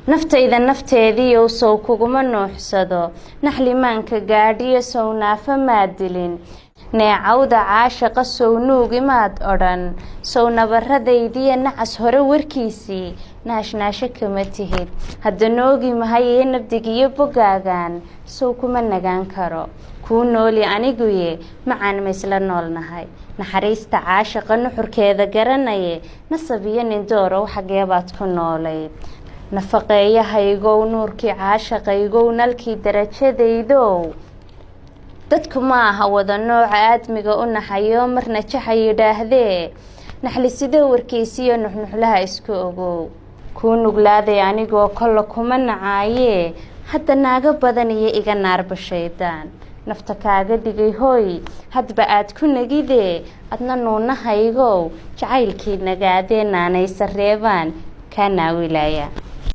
naftayda nafteediiyow sow kuguma nuuxsado naxlimaanka gaadhiyo sow naafa maadilin neecawda caashaqa sow nuugimaad odhan sow nabaradaydiyo nacas hore warkiisii naashnaasho kama tihid hadda noogi mahayee nabdigiyo bogaagaan sow kuma nagaan karo kuu nooli aniguye macaan maysla noolnahay naxariista caashaqa nuxurkeeda garanaye nasab iyo nindoorow xageebaad ku noolayd nafaqeeyahaygow nuurkii caashaqaygow nalkii darajadaydow dadku ma aha wada nooca aadmiga u naxayo marna jaxa yidhaahdee naxli sidee warkiisiyo nuxnuxlaha isku ogow kuu nuglaaday anigoo kolla kuma nacaayee hadda naaga badan iyo iga naarba shaydaan nafta kaaga dhigay hooy hadba aad ku nagidee adna nuunahaygow jacaylkii nagaadee naanaysa reebaan kaa naawilaya